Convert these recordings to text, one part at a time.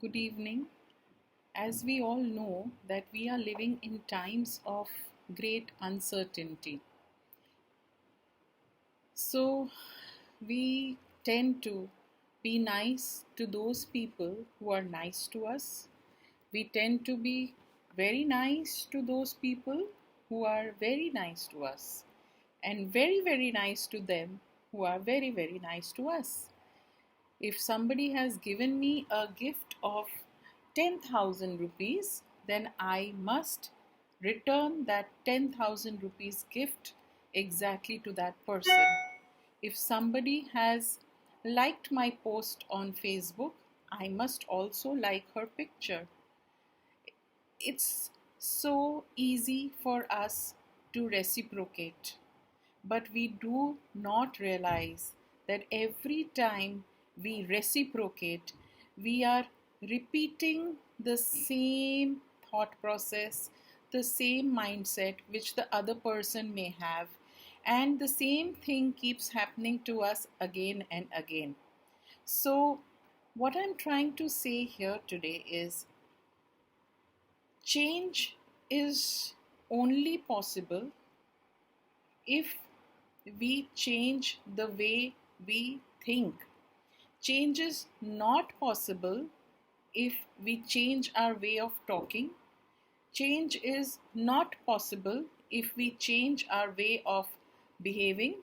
Good evening. As we all know that we are living in times of great uncertainty. So we tend to be nice to those people who are nice to us. We tend to be very nice to those people who are very nice to us, and very, very nice to them who are very, very nice to us. If somebody has given me a gift of 10,000 rupees, then I must return that 10,000 rupees gift exactly to that person. If somebody has liked my post on Facebook, I must also like her picture. It's so easy for us to reciprocate, but we do not realize that every time we reciprocate, we are repeating the same thought process, the same mindset which the other person may have, and the same thing keeps happening to us again and again. So, what I'm trying to say here today is change is only possible if we change the way we think. Change is not possible if we change our way of talking. Change is not possible if we change our way of behaving,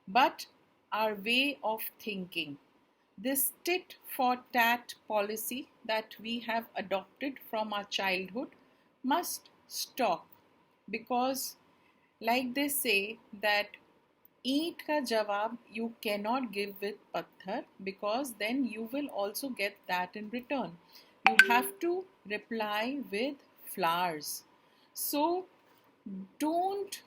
but our way of thinking. This tit for tat policy that we have adopted from our childhood must stop, because, like they say, that ईंट का जवाब you cannot give with patthar, because then you will also get that in return. You have to reply with flowers. So don't,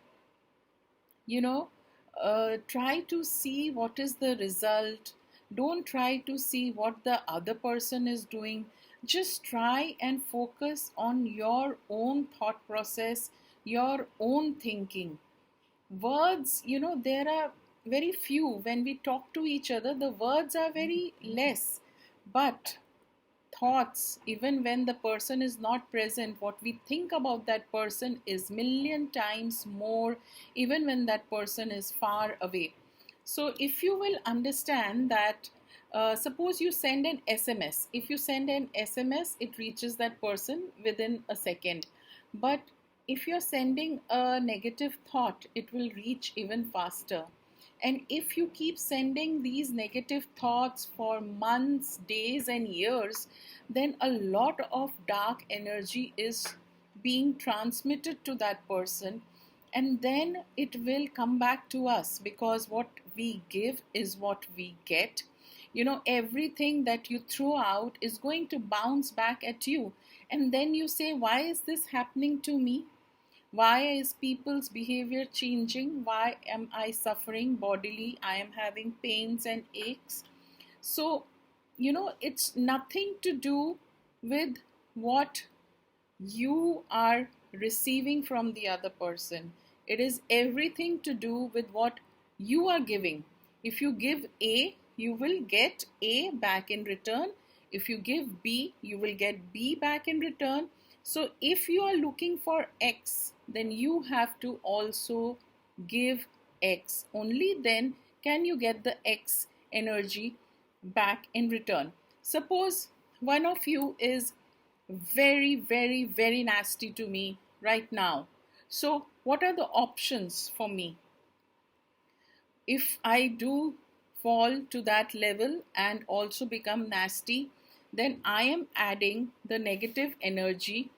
try to see what is the result. Don't try to see what the other person is doing. Just try and focus on your own thought process, your own thinking. Words, there are very few. When we talk to each other, the words are very less, but thoughts, even when the person is not present, what we think about that person is million times more, even when that person is far away. So if you will understand that, suppose you send an SMS. If you send an SMS, it reaches that person within a second. But if you're sending a negative thought, it will reach even faster. And if you keep sending these negative thoughts for months, days, and years, then a lot of dark energy is being transmitted to that person. And then it will come back to us, because what we give is what we get. Everything that you throw out is going to bounce back at you. And then you say, why is this happening to me? Why is people's behavior changing? Why am I suffering bodily? I am having pains and aches. So, it's nothing to do with what you are receiving from the other person. It is everything to do with what you are giving. If you give A, you will get A back in return. If you give B, you will get B back in return. So if you are looking for X, then you have to also give X. Only then can you get the X energy back in return. Suppose one of you is very, very, very nasty to me right now. So what are the options for me? If I do fall to that level and also become nasty, then I am adding the negative energy,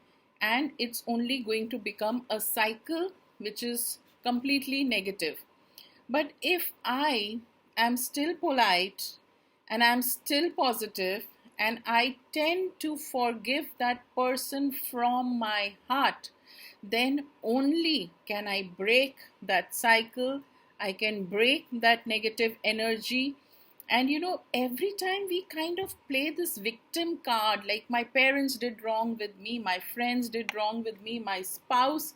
and it's only going to become a cycle which is completely negative. But if I am still polite and I'm still positive and I tend to forgive that person from my heart, then only can I break that cycle. I can break that negative energy. And every time we kind of play this victim card, like my parents did wrong with me, my friends did wrong with me, my spouse,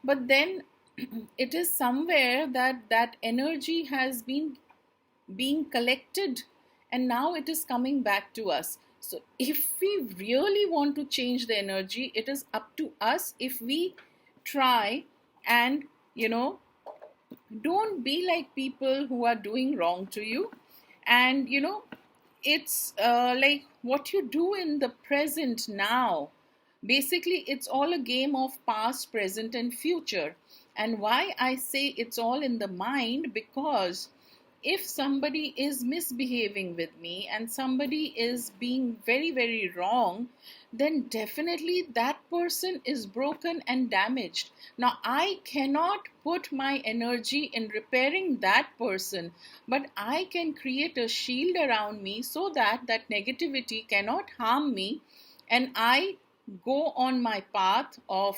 but then it is somewhere that energy has been being collected, and now it is coming back to us. So if we really want to change the energy, it is up to us. If we try and, you know, don't be like people who are doing wrong to you. And it's like what you do in the present now. Basically, it's all a game of past, present, and future. And why I say it's all in the mind, because if somebody is misbehaving with me and somebody is being very, very wrong, then definitely that person is broken and damaged. Now, I cannot put my energy in repairing that person, but I can create a shield around me so that that negativity cannot harm me, and I go on my path of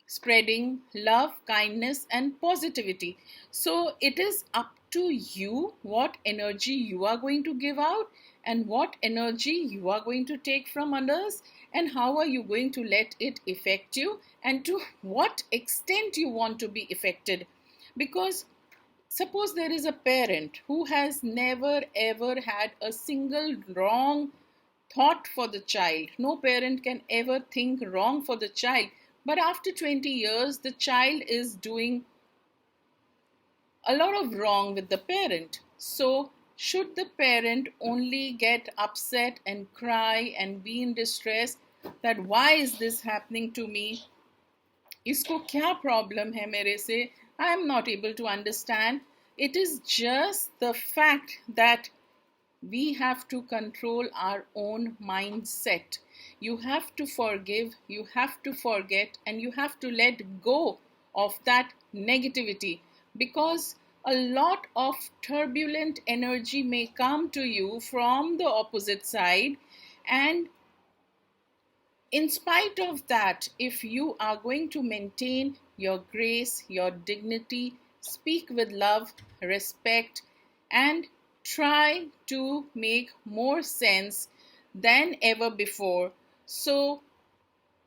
spreading love, kindness, and positivity. So it is up to you what energy you are going to give out, and what energy you are going to take from others, and how are you going to let it affect you, and to what extent you want to be affected. Because suppose there is a parent who has never ever had a single wrong thought for the child. No parent can ever think wrong for the child. But after 20 years, the child is doing a lot of wrong with the parent. So, should the parent only get upset and cry and be in distress that why is this happening to me? इसको क्या problem है मेरे से? I am not able to understand. It is just the fact that we have to control our own mindset. You have to forgive, you have to forget, and you have to let go of that negativity, because a lot of turbulent energy may come to you from the opposite side. And in spite of that, if you are going to maintain your grace, your dignity, speak with love, respect, and try to make more sense than ever before, so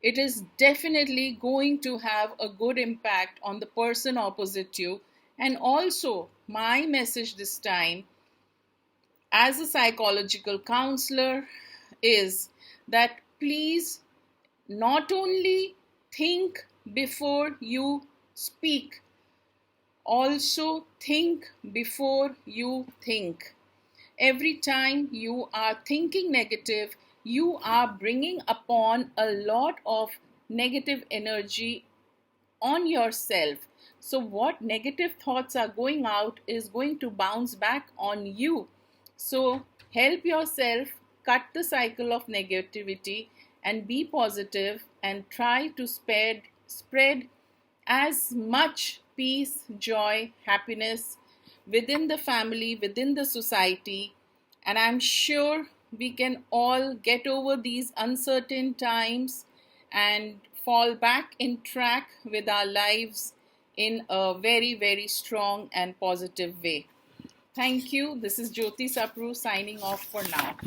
it is definitely going to have a good impact on the person opposite you. And also, my message this time as a psychological counselor is that please not only think before you speak, also think before you think. Every time you are thinking negative, you are bringing upon a lot of negative energy on yourself. So, what negative thoughts are going out is going to bounce back on you. So, help yourself cut the cycle of negativity and be positive, and try to spread as much peace, joy, happiness within the family, within the society. And I'm sure we can all get over these uncertain times and fall back in track with our lives in a very, very strong and positive way. Thank you. This is Jyoti Sapru signing off for now.